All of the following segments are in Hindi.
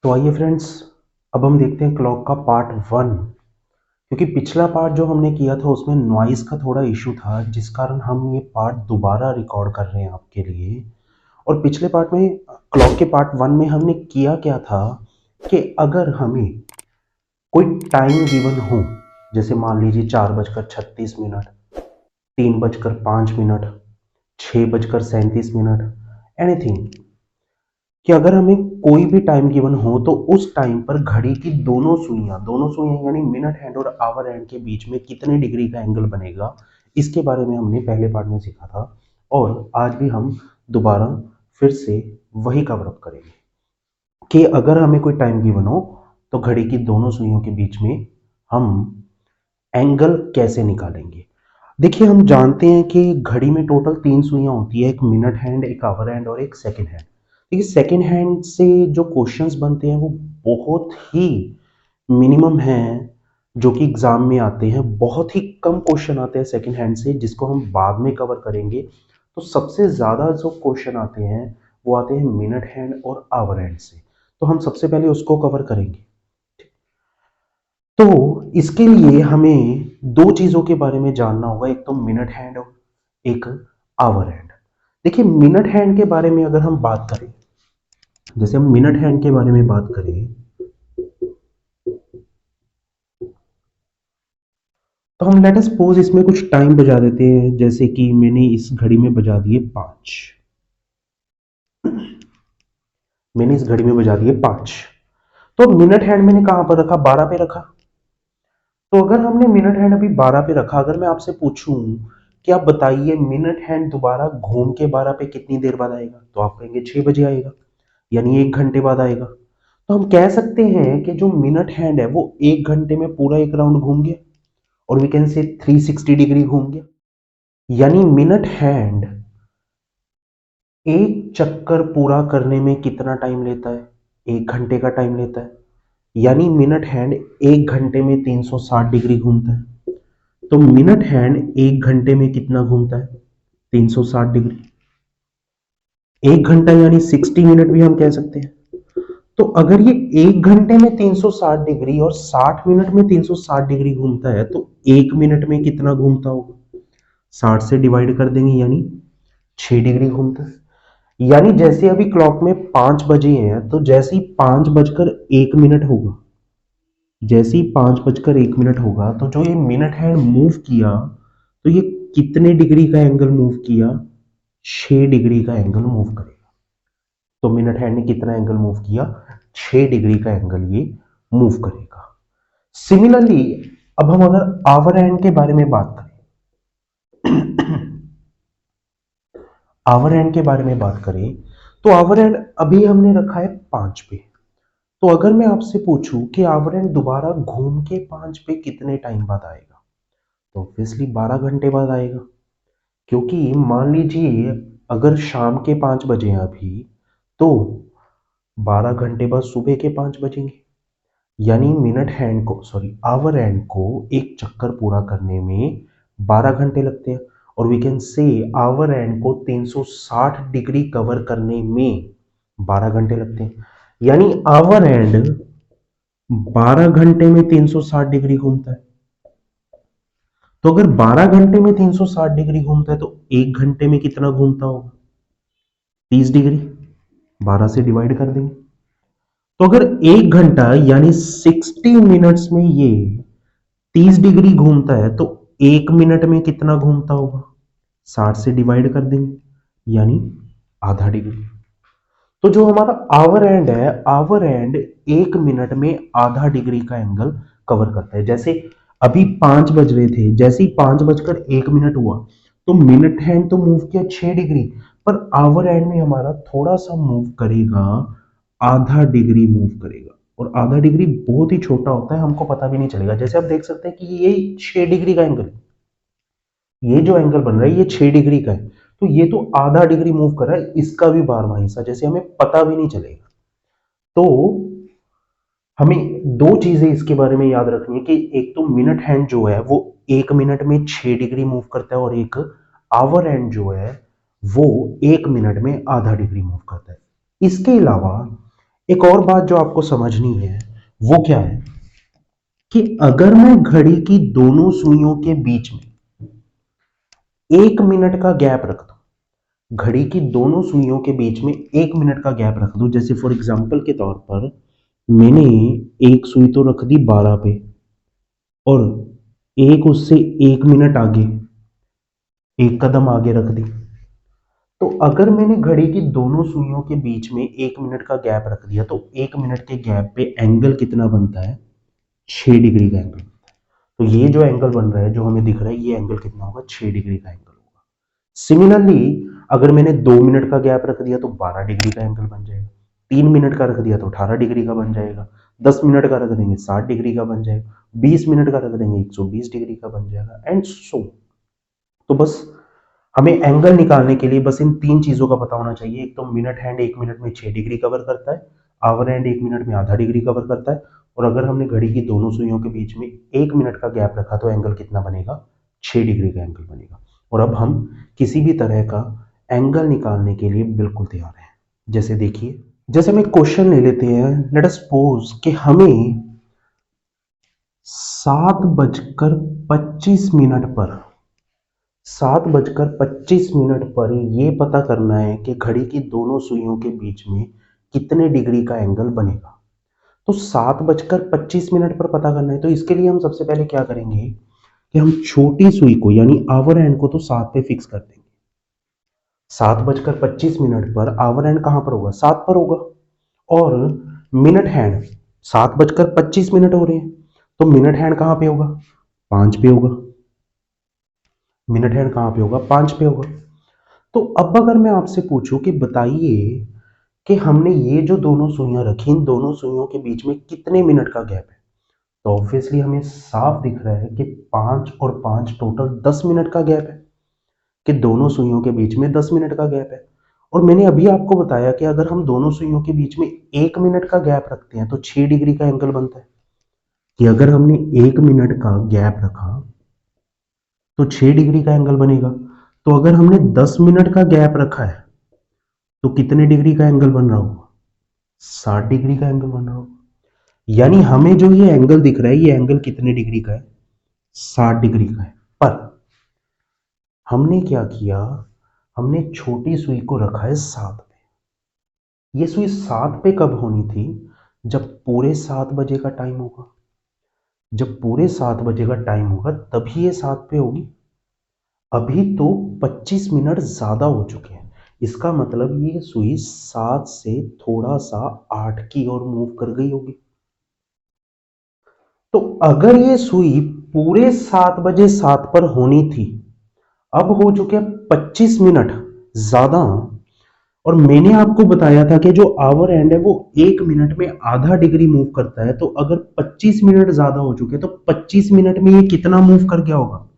तो आइए फ्रेंड्स, अब हम देखते हैं क्लॉक का पार्ट वन। क्योंकि पिछला पार्ट जो हमने किया था उसमें नॉइज़ का थोड़ा इशू था, जिस कारण हम ये पार्ट दोबारा रिकॉर्ड कर रहे हैं आपके लिए। और पिछले पार्ट में, क्लॉक के पार्ट वन में हमने किया क्या था कि अगर हमें कोई टाइम गिवन हो, जैसे मान लीजिए 4:36, 3:05, 6:37, एनीथिंग, कि अगर हमें कोई भी टाइम गिवन हो तो उस टाइम पर घड़ी की दोनों सुइयां यानी मिनट हैंड और आवर हैंड के बीच में कितने डिग्री का एंगल बनेगा, इसके बारे में हमने पहले पार्ट में सीखा था। और आज भी हम दोबारा फिर से वही कवर अप करेंगे कि अगर हमें कोई टाइम गिवन हो तो घड़ी की दोनों सुइयों के बीच में हम एंगल कैसे निकालेंगे। देखिए, हम जानते हैं कि घड़ी में टोटल 3 सुइयां होती है, एक मिनट हैंड, एक आवर हैंड और एक सेकंड हैंड। देखिए, सेकंड हैंड से जो क्वेश्चंस बनते हैं वो बहुत ही मिनिमम हैं, जो कि एग्जाम में आते हैं। बहुत ही कम क्वेश्चन आते हैं सेकंड हैंड से, जिसको हम बाद में कवर करेंगे। तो सबसे ज़्यादा जो क्वेश्चन आते हैं वो आते हैं मिनट हैंड और आवर हैंड से। तो हम सबसे पहले उसको कवर करेंगे। तो इसके लिए हमें दो चीज़ों के बारे में जानना होगा, एक तो मिनट हैंड और एक आवर हैंड। देखिए, मिनट हैंड के बारे में अगर हम बात करें, जैसे हम मिनट हैंड के बारे में बात करें, तो हम लेट अस सपोज इसमें कुछ टाइम बजा देते हैं। जैसे कि मैंने इस घड़ी में बजा दिए 5, मैंने इस घड़ी में बजा दिए 5। तो मिनट हैंड मैंने कहां पर रखा? 12 पे रखा। तो अगर हमने मिनट हैंड अभी 12 पे रखा, अगर मैं आपसे पूछूं कि आप बताइए मिनट हैंड दोबारा घूम के 12 पे कितनी देर बाद आएगा, तो आप कहेंगे 6 बजे आएगा, यानी 1 घंटे बाद आएगा। तो हम कह सकते हैं कि जो मिनट हैंड है वो 1 घंटे में पूरा एक राउंड घूम गया, और वी कैन से 360 डिग्री घूम गया। यानी मिनट हैंड एक चक्कर पूरा करने में कितना टाइम लेता है? 1 घंटे का टाइम लेता है। यानी मिनट हैंड 1 घंटे में 360 डिग्री घूमता है। तो मिनट हैंड 1 घंटे में कितना घूमता है? 360 डिग्री। 1 घंटा यानी 60 मिनट भी हम कह सकते हैं। तो अगर ये 1 घंटे में 360 डिग्री और 60 मिनट में 360 डिग्री घूमता है, तो 1 मिनट में कितना घूमता होगा? 60 से डिवाइड कर देंगे, यानी 6 डिग्री घूमता है। यानी जैसे अभी क्लॉक में 5 बजे हैं, तो जैसे ही 5:01 होगा, जैसे ही 5:01 होगा, तो जो ये मिनट हैंड मूव किया, तो ये कितने डिग्री का एंगल मूव किया? 6 डिग्री का एंगल मूव करेगा। तो मिनट हैंड ने कितना एंगल मूव किया? 6 डिग्री का एंगल ये मूव करेगा। सिमिलरली, अब हम अगर आवर हैंड के बारे में बात करें, आवर हैंड के बारे में बात करें, तो आवर हैंड अभी हमने रखा है 5 पे। तो अगर मैं आपसे पूछूं कि आवर हैंड दोबारा घूम के 5 पे कितने टाइम बाद आएगा, तो ऑब्वियसली 12 घंटे बाद आएगा। क्योंकि मान लीजिए अगर शाम के 5 बजे हैं अभी, तो 12 घंटे बाद सुबह के 5 बजेंगे। यानी मिनट हैंड को, सॉरी, आवर हैंड को एक चक्कर पूरा करने में 12 घंटे लगते हैं। और we can say our hand को 360 डिग्री कवर करने में 12 घंटे लगते हैं। यानी आवर हैंड 12 घंटे में 360 डिग्री घूमता है। तो अगर 12 घंटे में 360 डिग्री घूमता है, तो 1 घंटे में कितना घूमता होगा? 30 डिग्री। 12 से डिवाइड कर देंगे। तो अगर 1 घंटा यानी 60 मिनट्स में ये 30 डिग्री घूमता है, तो 1 मिनट में कितना घूमता होगा? 60 से डिवाइड कर देंगे, यानी आधा डिग्री। तो जो हमारा आवर एंड है, आवर एंड 1 मिनट में आधा डिग्री का एंगल कवर करता है। जैसे अभी 5 बज रहे थे, जैसे ही 5:01 हुआ, तो मिनट हैंड तो मूव किया 6 डिग्री, पर आवर एंड में हमारा थोड़ा सा मूव करेगा, आधा डिग्री मूव करेगा। और आधा डिग्री बहुत ही छोटा होता है, हमको पता भी नहीं चलेगा। जैसे आप देख सकते हैं कि ये 6 डिग्री का एंगल है, ये जो एंगल बन रहा है ये 6 डिग्री का है। तो ये तो आधा डिग्री मूव कर रहा है, इसका भी 12वां हिस्सा, जैसे हमें पता भी नहीं चलेगा। तो हमें दो चीजें इसके बारे में याद रखनी है कि एक तो मिनट हैंड जो है वो 1 मिनट में 6 डिग्री मूव करता है, और एक आवर हैंड जो है वो 1 मिनट में आधा डिग्री मूव करता है। इसके अलावा एक और बात जो आपको समझनी है वो क्या है कि अगर मैं घड़ी की दोनों सुइयों के बीच में 1 मिनट का गैप रख दूं, घड़ी की दोनों सुइयों के बीच में 1 मिनट का गैप रख दूं, जैसे फॉर एग्जांपल के तौर पर मैंने एक सुई तो रख दी 12 पे और एक उससे 1 मिनट आगे, एक कदम आगे रख दी, तो अगर मैंने घड़ी की दोनों सुइयों के बीच में 1 मिनट का गैप रख दिया तो 1 मिनट के गैप पे एंगल कितना बनता है? 6 डिग्री का एंगल। तो ये जो एंगल बन रहा है जो हमें दिख रहा है ये एंगल कितना होगा? 6 डिग्री का एंगल होगा। सिमिलरली अगर मैंने 2 मिनट का गैप रख दिया तो 12 डिग्री का एंगल बन जाएगा, 3 मिनट का रख दिया तो 18 डिग्री का बन जाएगा, 10 मिनट का रख देंगे 60 डिग्री का बन जाएगा, 20 मिनट का रख देंगे 120 डिग्री का बन जाएगा एंड सो। तो बस हमें एंगल निकालने के लिए बस इन तीन चीजों का पता होना चाहिए। एक तो मिनट हैंड 1 मिनट में 6 डिग्री कवर करता है, आवर हैंड 1 मिनट में आधा डिग्री कवर करता है, और अगर हमने घड़ी की दोनों सुइयों के बीच में 1 मिनट का गैप रखा तो एंगल कितना बनेगा? 6 डिग्री का एंगल बनेगा। और अब हम किसी भी तरह का एंगल निकालने के लिए बिल्कुल तैयार हैं। जैसे देखिए, जैसे हम एक क्वेश्चन ले लेते हैं, लेट अस सपोज कि हमें 7:25 पर 7:25 पर ये पता करना है कि घड़ी की दोनों सुइयों के बीच में कितने डिग्री का एंगल बनेगा। तो 7:25 पर पता करना है तो इसके लिए हम सबसे पहले क्या करेंगे कि हम छोटी सुई को यानी आवर एंड को तो 7 पे फिक्स कर देंगे। 7:25 पर आवर एंड कहां पर होगा? 7 पर होगा। और मिनट हैंड 7:25 हो रहे हैं तो मिनट हैंड कहां पे होगा? 5 पे होगा। मिनट हैंड कहां पे होगा? 5 पे होगा। तो अब अगर मैं आपसे पूछूं कि बताइए कि हमने ये जो दोनों सुइयां रखी इन दोनों सुइयों के बीच में कितने मिनट का गैप है, तो ऑब्वियसली हमें साफ दिख रहा है कि 5 और 5 टोटल 10 मिनट का गैप है, कि दोनों सुइयों के बीच में 10 मिनट का गैप है। और मैंने अभी आपको बताया कि अगर हम दोनों सुइयों के बीच में 1 मिनट का गैप रखते हैं तो 6 डिग्री का एंगल बनता है, कि अगर हमने 1 मिनट का गैप रखा तो 6 डिग्री का एंगल बनेगा। तो अगर हमने 10 मिनट का गैप रखा है तो कितने डिग्री का एंगल बन रहा होगा? 60 डिग्री का एंगल बन रहा होगा। यानी हमें जो ये एंगल दिख रहा है ये एंगल कितने डिग्री का है? 60 डिग्री का है। पर हमने क्या किया, हमने छोटी सुई को रखा है 7 पे। ये सुई 7 पे कब होनी थी? जब पूरे 7 बजे का टाइम होगा। जब पूरे 7 बजे का टाइम होगा तभी ये 7 पे होगी। अभी तो 25 मिनट ज्यादा हो चुके हैं, इसका मतलब ये सुई 7 से थोड़ा सा 8 की ओर मूव कर गई होगी। तो अगर ये सुई पूरे 7 बजे 7 पर होनी थी, अब हो चुके 25 मिनट ज्यादा। और मैंने आपको बताया था कि जो आवर एंड है वो 1 मिनट में आधा डिग्री मूव करता है, तो अगर 25 मिनट ज्यादा हो चुके तो 25 मिनट में ये कितना मूव कर गया होगा?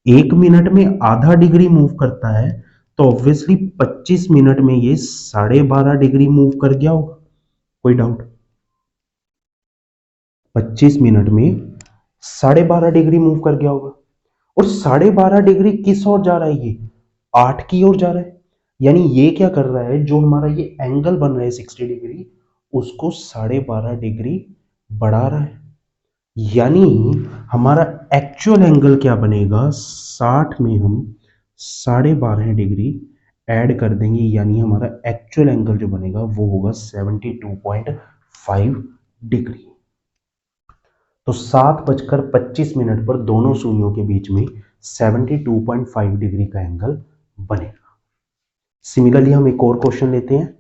1 मिनट में आधा डिग्री मूव करता है, तो ऑब्वियसली 25 मिनट में ये 12.5 डिग्री मूव कर गया होगा। कोई डाउट? 25 मिनट में 12.5 डिग्री मूव कर गया होगा। और 12.5 डिग्री किस ओर जा रहा है? ये 8 की ओर जा रहा है। यानी ये क्या कर रहा है, जो हमारा ये एंगल बन रहा है 60 डिग्री, उसको 12.5 डिग्री बढ़ा रहा है। यानी हमारा एक्चुअल एंगल क्या बनेगा? 60 में हम 12.5 डिग्री ऐड कर देंगे, यानी हमारा एक्चुअल एंगल जो बनेगा वो होगा 72.5 डिग्री। तो 7:25 पर दोनों सुइयों के बीच में 72.5 डिग्री का एंगल बनेगा। सिमिलरली हम एक और क्वेश्चन लेते हैं।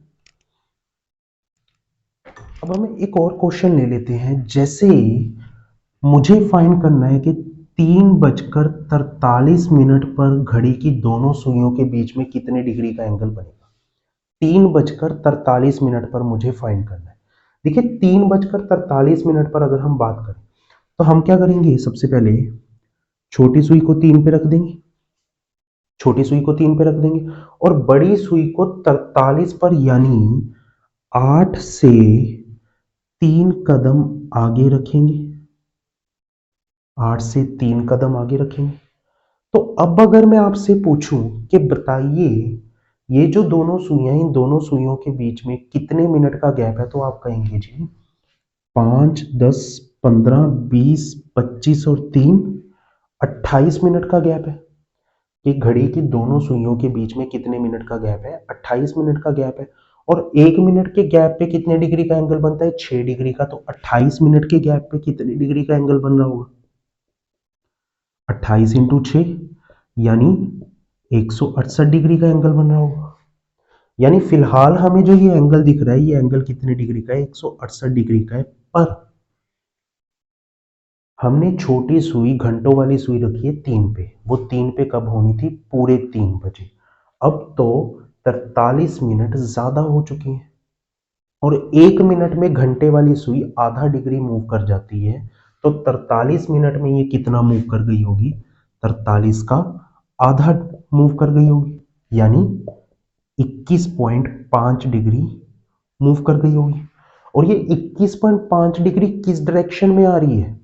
अब हम एक और क्वेश्चन ले लेते हैं। जैसे मुझे फाइंड करना है कि 3:43 पर घड़ी की दोनों सुइयों के बीच में कितने डिग्री का एंगल बनेगा। 3:43 पर मुझे फाइंड करना है। देखिए 3:43 पर अगर हम बात करें तो हम क्या करेंगे, सबसे पहले छोटी सुई को 3 पे रख देंगे, छोटी सुई को 3 पे रख देंगे और बड़ी सुई को 43 पर यानी 8 से 3 कदम आगे रखेंगे, 8 से 3 कदम आगे रखेंगे। तो अब अगर मैं आपसे पूछूं कि बताइए ये जो दोनों सुइयां, इन दोनों सुइयों के बीच में कितने मिनट का गैप है, तो आप कहेंगे जी 5, 10, 15, 20, 25 और 3, 28 मिनट का गैप है। कि घड़ी की दोनों सुइयों के बीच में कितने मिनट का गैप है, 28 मिनट का गैप है। और 1 मिनट के गैप पे कितने डिग्री का एंगल बनता है, 6 डिग्री का। तो 28 मिनट के गैप पे कितने डिग्री का एंगल बन रहा होगा, 28 इंटू 6 यानी 168 डिग्री का एंगल बन रहा होगा। यानी फिलहाल हमें जो ये एंगल दिख रहा है, ये एंगल कितने डिग्री का है, 168 डिग्री का है। पर हमने छोटी सुई, घंटों वाली सुई रखी है 3 पे। वो 3 पे कब होनी थी, पूरे 3 बजे। अब तो 43 मिनट ज्यादा हो चुके हैं और 1 मिनट में घंटे वाली सुई आधा डिग्री मूव कर जाती है। तो 43 मिनट में ये कितना मूव कर गई होगी, 43 का आधा मूव कर गई होगी, यानी 21.5 डिग्री मूव कर गई होगी। और ये 21.5 डिग्री किस डायरेक्शन में आ रही है,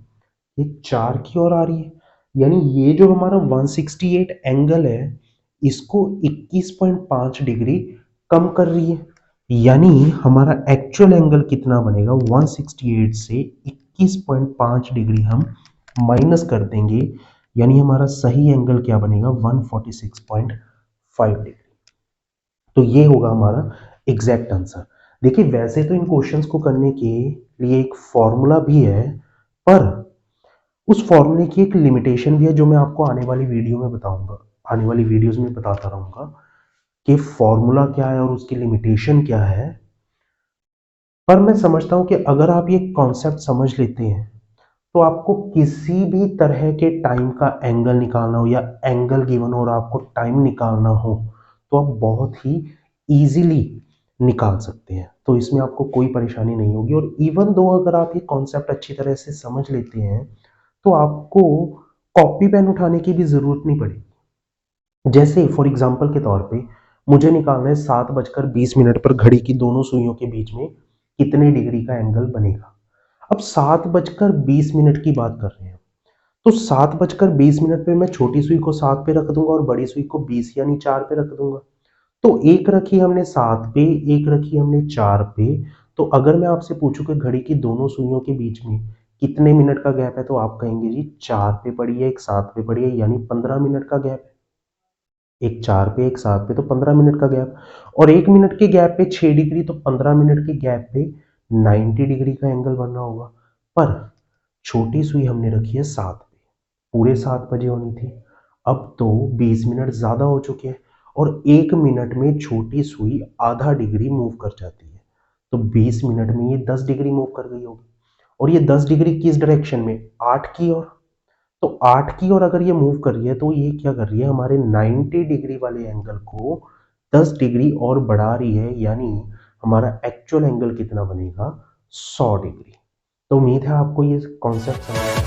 ये 4 की ओर आ रही है। यानी ये जो हमारा 168 एंगल है, इसको 21.5 डिग्री कम कर रही है। यानी हमारा एक्चुअल एंगल कितना बनेगा, 168 से 21.5 डिग्री हम माइनस कर देंगे, यानी हमारा सही एंगल क्या बनेगा, 146.5 डिग्री। तो ये होगा हमारा एग्जैक्ट आंसर। देखिए वैसे तो इन क्वेश्चंस को करने के लिए एक फॉर्मूला भी है, पर उस फॉर्मूले की एक लिमिटेशन भी है, जो मैं आपको आने वाली वीडियो में बताऊंगा, आने वाली वीडियोस में बताता रहूंगा कि फॉर्मूला क्या है और उसकी लिमिटेशन क्या है। पर मैं समझता हूं कि अगर आप ये कॉन्सेप्ट समझ लेते हैं, तो आपको किसी भी तरह के टाइम का एंगल निकालना हो या एंगल गिवन हो और आपको टाइम निकालना हो, तो आप बहुत ही इजीली निकाल सकते हैं। तो इसमें आपको कोई परेशानी नहीं होगी। और इवन दो अगर आप ये कॉन्सेप्ट अच्छी तरह से समझ लेते हैं, तो आपको कॉपी पेन उठाने की भी जरूरत नहीं पड़ेगी। जैसे फॉर एग्जांपल के तौर पे मुझे निकालना है 7:20 पर घड़ी की दोनों सुइयों के बीच में कितने डिग्री का एंगल बनेगा। अब 7:20 की बात कर रहे हैं, तो 7:20 पे मैं छोटी सुई को 7 पे रख दूंगा और बड़ी सुई को 20 यानी 4 पे रख दूंगा। तो एक रखी हमने 7 पे, एक रखी हमने 4 पे। तो अगर मैं आपसे पूछूं कि घड़ी की दोनों सुइयों के बीच में कितने मिनट का गैप है, तो आप कहेंगे जी 4 पे पड़ी है, एक 7 पे पड़ी है, यानी 15 मिनट का गैप है। एक 4 पे एक 7 पे, तो 15 मिनट का गैप। और 1 मिनट के गैप पे 6 डिग्री, तो 15 मिनट के गैप पे 90 डिग्री का एंगल बनना होगा। पर छोटी सुई हमने रखी है 7 पे, पूरे 7 बजे होनी थी। अब तो 20 मिनट ज्यादा हो चुके हैं और 1 मिनट में छोटी सुई आधा डिग्री मूव कर जाती है। तो 20 मिनट में ये 10 डिग्री मूव कर गई होगी। और ये 10 डिग्री किस डायरेक्शन में, 8 की ओर। तो 8 की ओर अगर ये मूव कर रही है, तो ये क्या कर रही है, हमारे 90 डिग्री वाले एंगल को 10 डिग्री और बढ़ा रही है। यानी हमारा एक्चुअल एंगल कितना बनेगा, 100 डिग्री। तो उम्मीद है आपको ये कॉन्सेप्ट समझ में आया।